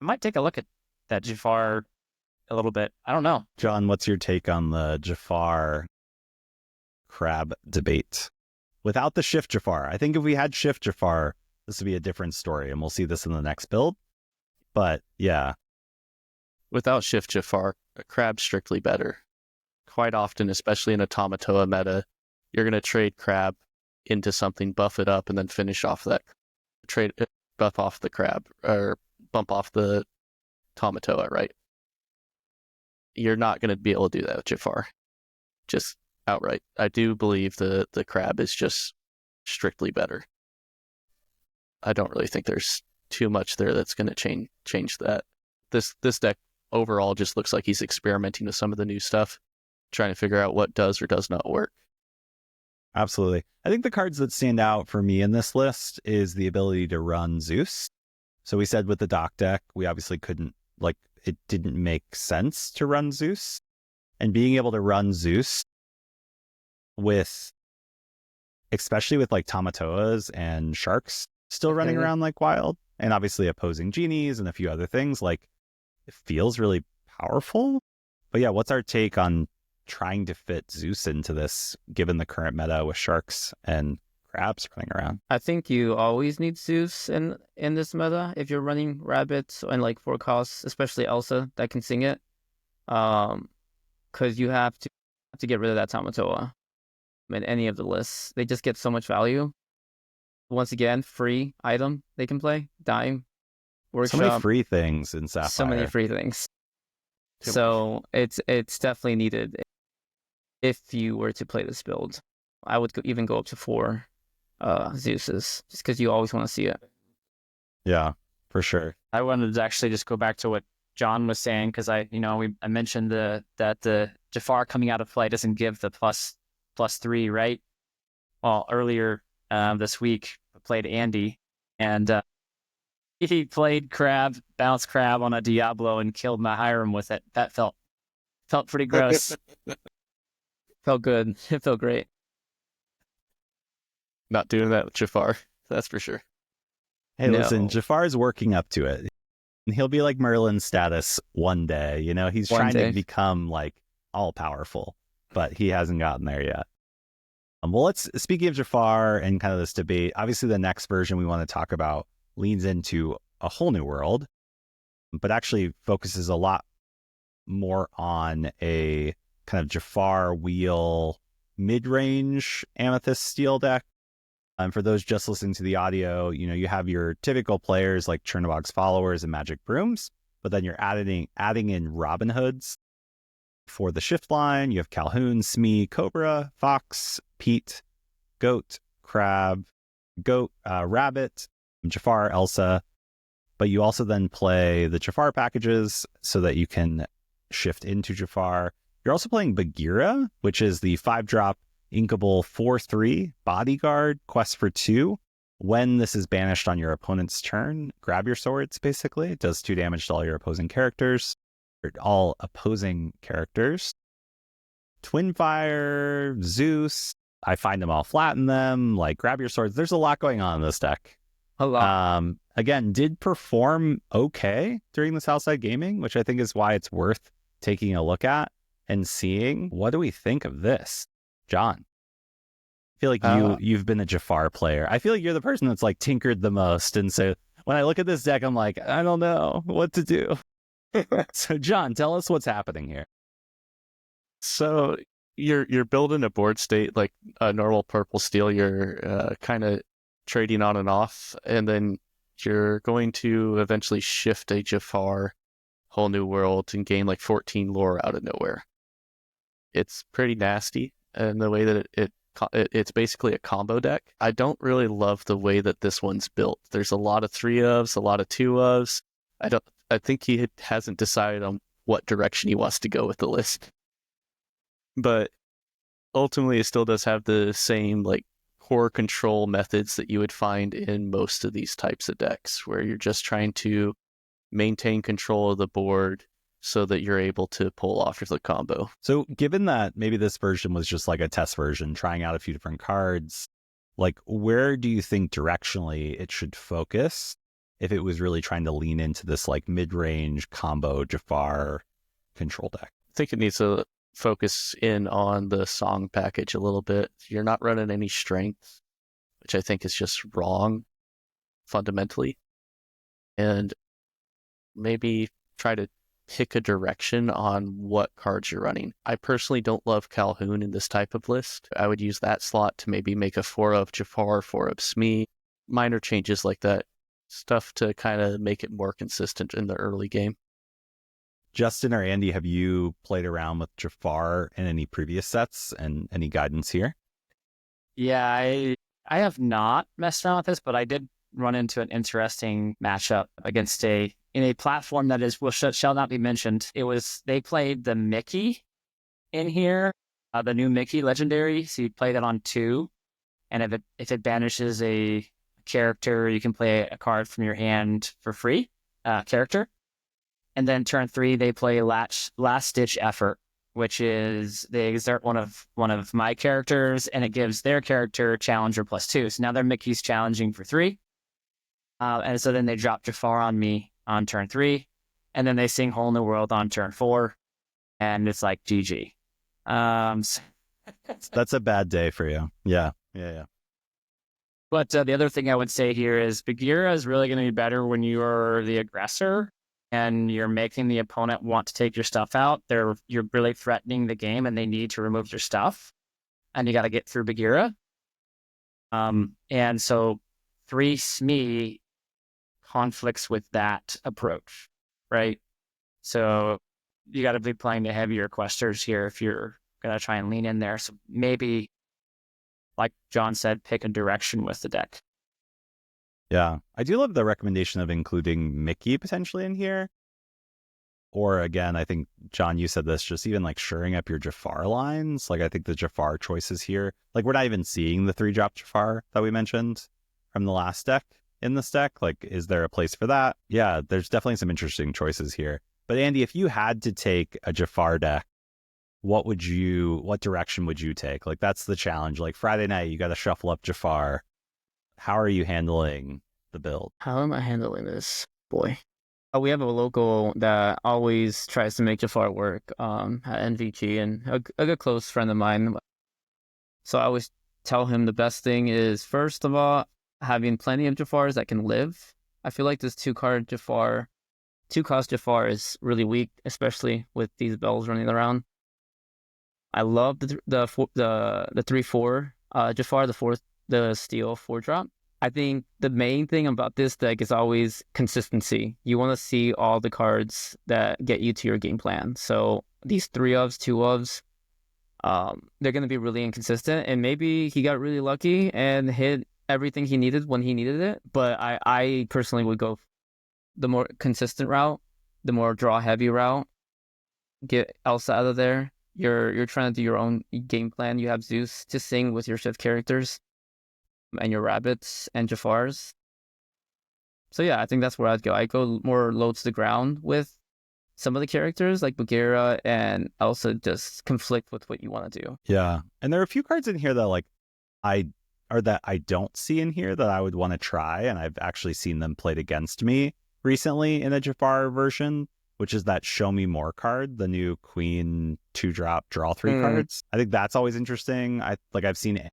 might take a look at that Jafar a little bit. I don't know. John, what's your take on the Jafar Crab debate? Without the Shift Jafar, I think if we had Shift Jafar, this would be a different story, and we'll see this in the next build. But yeah. Without Shift Jafar, a Crab's strictly better. Quite often, especially in a Tamatoa meta, you're going to trade Crab into something, buff it up, and then finish off that trade, buff off the crab or bump off the Tamatoa, right? You're not going to be able to do that with Jafar, just outright. I do believe the crab is just strictly better. I don't really think there's too much there that's going to change that. This deck overall just looks like he's experimenting with some of the new stuff, trying to figure out what does or does not work. Absolutely. I think the cards that stand out for me in this list is the ability to run Zeus. So we said with the dock deck, we obviously couldn't, like, it didn't make sense to run Zeus. And being able to run Zeus with, especially with like Tamatoas and sharks still running around like wild, and obviously opposing genies and a few other things, like, it feels really powerful. But yeah, what's our take on trying to fit Zeus into this, given the current meta with sharks and crabs running around? I think you always need Zeus in this meta if you're running rabbits and like 4 costs, especially Elsa that can sing it. Because you have to get rid of that Tamatoa in any of the lists. They just get so much value. Once again, free item they can play, dime, workshop. So many free things in Sapphire. So many free things. So it's definitely needed if you were to play this build. I would even go up to 4 Zeuses, just because you always want to see it. Yeah, for sure. I wanted to actually just go back to what John was saying, because I mentioned that the Jafar coming out of play doesn't give the +3, right? Well, earlier this week I played Andy, and he played crab, bounced crab on a Diablo and killed my Hiram with it. That felt pretty gross. Felt good. It felt great. Not doing that with Jafar, that's for sure. Hey, listen, Jafar's working up to it. He'll be like Merlin's status one day. You know, he's trying to become like all powerful, but he hasn't gotten there yet. Well, speaking of Jafar and kind of this debate, obviously the next version we want to talk about leans into a whole new world, but actually focuses a lot more on a kind of Jafar wheel mid-range Amethyst Steel deck. For those just listening to the audio, you know, you have your typical players like Chernobog's followers and Magic Brooms, but then you're adding in Robin Hoods for the shift line. You have Calhoun, Smee, Cobra, Fox, Pete, Goat, Crab, Rabbit, Jafar, Elsa. But you also then play the Jafar packages so that you can shift into Jafar. You're also playing Bagheera, which is the 5-drop inkable 4/3 bodyguard quest for 2. When this is banished on your opponent's turn, grab your swords, basically. It does 2 damage to all your opposing characters. Twinfire, Zeus, I find them all, flatten them, like grab your swords. There's a lot going on in this deck. A lot. Again, did perform okay during the Southside Gaming, which I think is why it's worth taking a look at and seeing. What do we think of this? John, I feel like you've been a Jafar player. I feel like you're the person that's like tinkered the most. And so when I look at this deck, I'm like, I don't know what to do. So John, tell us what's happening here. So you're building a board state like a normal purple steel. You're kind of trading on and off, and then you're going to eventually shift a Jafar whole new world and gain like 14 lore out of nowhere. It's pretty nasty. And the way that it's basically a combo deck. I don't really love the way that this one's built. There's a lot of 3-ofs, a lot of 2-ofs. I think he hasn't decided on what direction he wants to go with the list. But ultimately, it still does have the same like core control methods that you would find in most of these types of decks, where you're just trying to maintain control of the board so that you're able to pull off the combo. So given that maybe this version was just like a test version, trying out a few different cards, like where do you think directionally it should focus if it was really trying to lean into this like mid-range combo Jafar control deck? I think it needs to focus in on the song package a little bit. You're not running any strength, which I think is just wrong fundamentally. And maybe try to pick a direction on what cards you're running. I personally don't love Calhoun in this type of list. I would use that slot to maybe make a 4 of Jafar, 4 of Smee, minor changes like that. Stuff to kind of make it more consistent in the early game. Justin or Andy, have you played around with Jafar in any previous sets and any guidance here? Yeah, I have not messed around with this, but I did run into an interesting matchup against in a platform that shall not be mentioned. They played the Mickey in here, the new Mickey legendary. So you play that on 2, and if it banishes a character, you can play a card from your hand for free, character. And then turn 3, they play Last Ditch Effort, which is they exert one of my characters, and it gives their character Challenger +2. So now their Mickey's challenging for 3. And so then they drop Jafar on me on turn 3, and then they sing Whole New World on turn 4, and it's like GG. That's a bad day for you. Yeah. But the other thing I would say here is Bagheera is really going to be better when you are the aggressor and you're making the opponent want to take your stuff out. You're really threatening the game, and they need to remove your stuff, and you got to get through Bagheera. And so 3 Smee conflicts with that approach, right? So you got to be playing the heavier questers here if you're going to try and lean in there. So maybe, like John said, pick a direction with the deck. Yeah. I do love the recommendation of including Mickey potentially in here. Or again, I think, John, you said this, just even like shoring up your Jafar lines. Like I think the Jafar choices here, like we're not even seeing the 3-drop Jafar that we mentioned from the last deck in this deck. Like, is there a place for that? Yeah, there's definitely some interesting choices here. But Andy, if you had to take a Jafar deck, what direction would you take? Like that's the challenge. Like Friday night, you got to shuffle up Jafar. How are you handling the build? How am I handling this? Boy. We have a local that always tries to make Jafar work at NVG, and a good close friend of mine. So I always tell him the best thing is, first of all, having plenty of Jafars that can live. I feel like this 2-cost Jafar is really weak, especially with these bells running around. I love the 3/4 Jafar, the steel 4-drop. I think the main thing about this deck is always consistency. You want to see all the cards that get you to your game plan. So these 3-ofs, 2-ofs, they're going to be really inconsistent. And maybe he got really lucky and hit everything he needed when he needed it. But I personally would go the more consistent route, the more draw heavy route. Get Elsa out of there. You're trying to do your own game plan. You have Zeus to sing with your shift characters and your rabbits and Jafars. So yeah, I think that's where I'd go. I go more low to the ground with some of the characters, like Bagheera and Elsa just conflict with what you want to do. Yeah. And there are a few cards in here that that I don't see in here that I would want to try, and I've actually seen them played against me recently in a Jafar version, which is that Show Me More card, the new Queen 2-drop draw 3 cards. I think that's always interesting. I've seen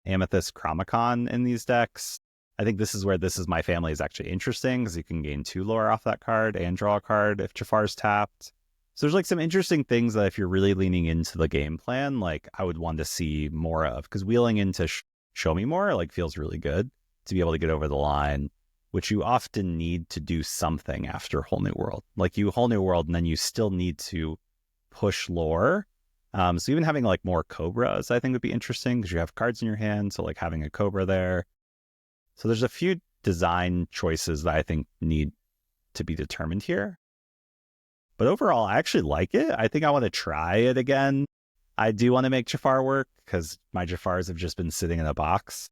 Amethyst Chromicon in these decks. I think this is where This Is My Family is actually interesting, because you can gain 2 lore off that card and draw a card if Jafar's tapped. So there's like some interesting things that if you're really leaning into the game plan, like I would want to see more of, because wheeling into Show Me More like feels really good to be able to get over the line, which you often need to do something after Whole New World. Like you Whole New World, and then you still need to push lore. So even having like more Cobras, I think would be interesting, because you have cards in your hand. So like having a Cobra there. So there's a few design choices that I think need to be determined here. But overall, I actually like it. I think I want to try it again. I do want to make Jafar work, because my Jafars have just been sitting in a box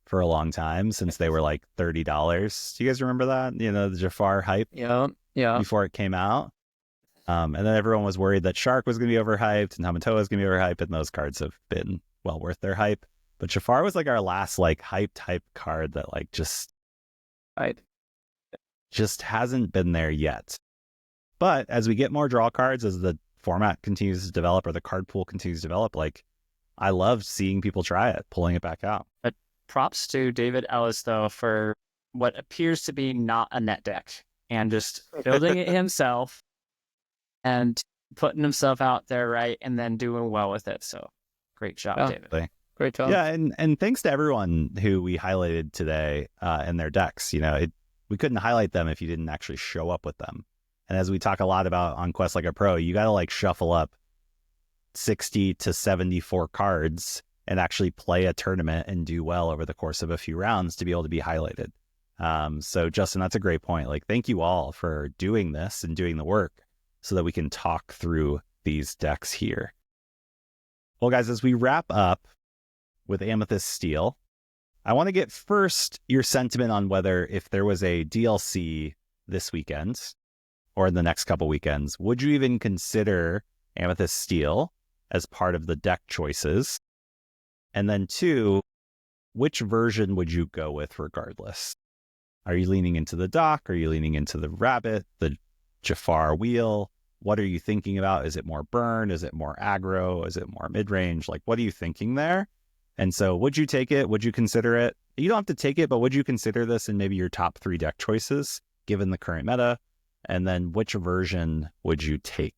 for a long time, since they were like $30. Do you guys remember that? You know, the Jafar hype? Yeah. Before it came out. And then everyone was worried that Shark was going to be overhyped and Hamatoa was going to be overhyped, and those cards have been well worth their hype. But Jafar was like our last like hyped card that like just hasn't been there yet. But as we get more draw cards, as the format continues to develop or the card pool continues to develop, like I love seeing people try it, pulling it back out. But props to David Ellis, though, for what appears to be not a net deck and just building it himself. and putting himself out there, right, and then doing well with it. So great job, Yeah. David. Great job. Yeah, and thanks to everyone who we highlighted today and their decks. We couldn't highlight them if you didn't actually show up with them. And as we talk a lot about on Quest Like a Pro, you got to like shuffle up 60 to 74 cards and actually play a tournament and do well over the course of a few rounds to be able to be highlighted. So Justin, that's a great point. Like, thank you all for doing this and doing the work so that we can talk through these decks here. Well, guys, as we wrap up with Amethyst Steel, I want to get first your sentiment on whether if there was a DLC this weekend or in the next couple weekends, would you even consider Amethyst Steel as part of the deck choices? And then 2, which version would you go with regardless? Are you leaning into the dock? Are you leaning into the rabbit, the Jafar wheel? What are you thinking about? Is it more burn? Is it more aggro? Is it more mid-range? Like, what are you thinking there? And so would you take it? Would you consider it? You don't have to take it, but would you consider this in maybe your top 3 deck choices, given the current meta? And then which version would you take?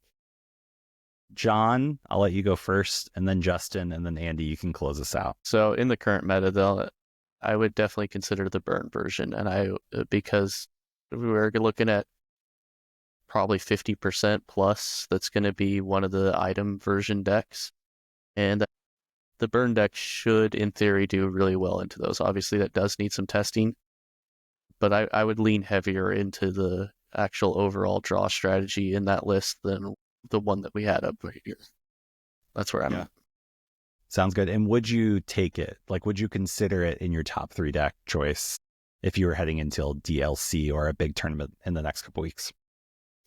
John, I'll let you go first, and then Justin, and then Andy, you can close us out. So in the current meta, though, I would definitely consider the burn version, and because we're looking at probably 50% plus that's going to be one of the item version decks, and the burn deck should, in theory, do really well into those. Obviously, that does need some testing, but I would lean heavier into the actual overall draw strategy in that list than the one that we had up right here. That's where I'm at. Sounds good. And would you take it? Like, would you consider it in your top 3 deck choice if you were heading into DLC or a big tournament in the next couple weeks?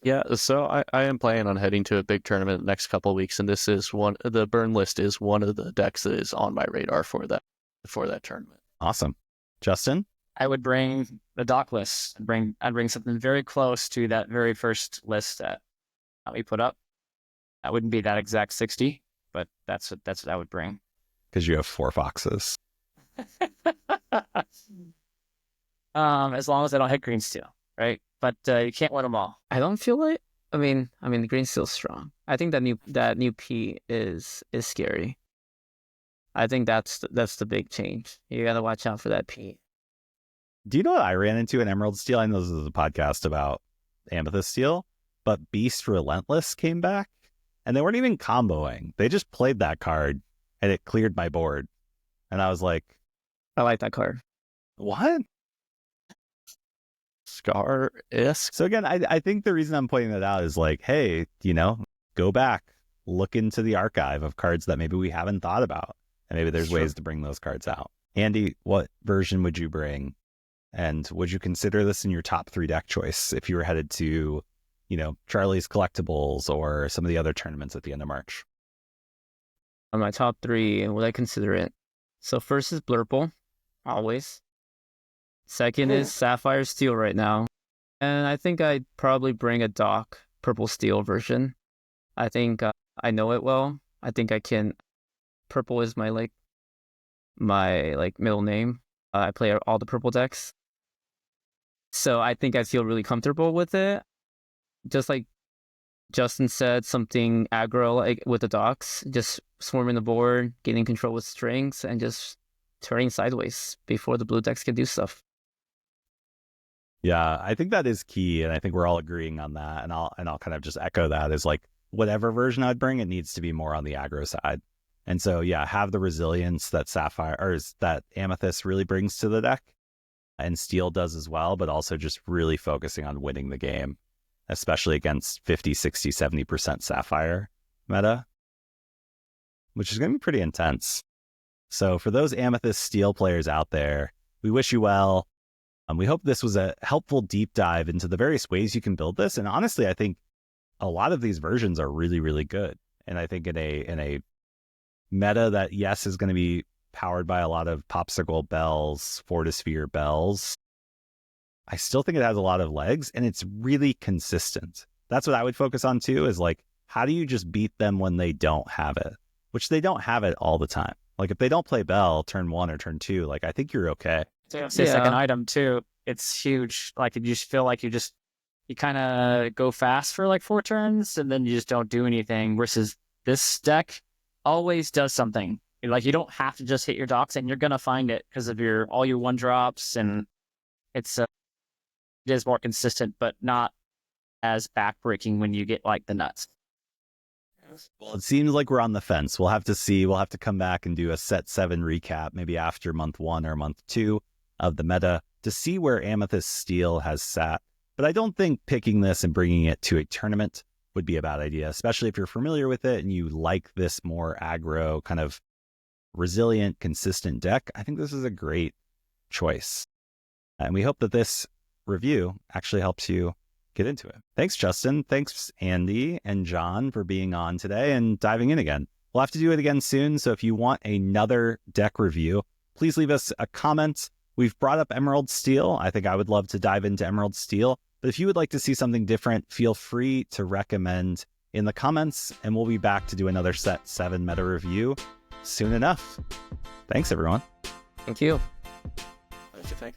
Yeah, so I am planning on heading to a big tournament next couple of weeks, and this is the burn list is one of the decks that is on my radar for that tournament. Awesome. Justin? I would bring the dock list. I'd bring something very close to that very first list that we put up. That wouldn't be that exact 60, but that's what I would bring. Because you have 4 foxes. As long as I don't hit green steel, right? But you can't win them all. I don't feel like. I mean, the green's still strong. I think that new P is scary. I think that's the big change. You gotta watch out for that P. Do you know what I ran into in Emerald Steel? I know this is a podcast about Amethyst Steel, but Beast Relentless came back, and they weren't even comboing. They just played that card, and it cleared my board. And I was like, I like that card. what? Scar-esque. So again, I think the reason I'm pointing that out is like, hey, go back, look into the archive of cards that maybe we haven't thought about. And maybe there's ways to bring those cards out. Andy, what version would you bring? And would you consider this in your top 3 deck choice if you were headed to, Charlie's Collectibles or some of the other tournaments at the end of March? On my top 3, would I consider it? So first is Blurple, always. Second is Sapphire Steel right now. And I think I'd probably bring a Dock Purple Steel version. I think I know it well. I think I can. Purple is my middle name. I play all the purple decks. So I think I feel really comfortable with it. Just like Justin said, something aggro like with the docks, just swarming the board, getting control with strings, and just turning sideways before the blue decks can do stuff. Yeah, I think that is key, and I think we're all agreeing on that. And I'll kind of just echo that is like whatever version I'd bring, it needs to be more on the aggro side. And so yeah, have the resilience that that Amethyst really brings to the deck, and Steel does as well, but also just really focusing on winning the game, especially against 50, 60, 70% Sapphire meta, which is going to be pretty intense. So for those Amethyst Steel players out there, we wish you well. We hope this was a helpful deep dive into the various ways you can build this. And honestly, I think a lot of these versions are really, really good. And I think in a meta that, yes, is going to be powered by a lot of Popsicle Bells, Fortisphere Bells, I still think it has a lot of legs, and it's really consistent. That's what I would focus on too, is like, how do you just beat them when they don't have it? Which they don't have it all the time. Like if they don't play Bell turn 1 or turn 2, like I think you're okay. So it's the second item too. It's huge. Like you just feel like you just you kind of go fast for like 4 turns, and then you just don't do anything. Versus this deck always does something. Like, you don't have to just hit your docks, and you're gonna find it because of all your 1-drops, and it is more consistent, but not as backbreaking when you get like the nuts. Well, it seems like we're on the fence. We'll have to see. We'll have to come back and do a set 7 recap, maybe after month 1 or month 2 of the meta, to see where Amethyst Steel has sat. But I don't think picking this and bringing it to a tournament would be a bad idea, especially if you're familiar with it and you like this more aggro, kind of resilient, consistent deck. I think this is a great choice. And we hope that this review actually helps you get into it. Thanks, Justin. Thanks, Andy and John, for being on today and diving in again. We'll have to do it again soon, so if you want another deck review, please leave us a comment. We've brought up Emerald Steel. I think I would love to dive into Emerald Steel, but if you would like to see something different, feel free to recommend in the comments, and we'll be back to do another set 7 meta review soon enough. Thanks, everyone. Thank you. What did you think?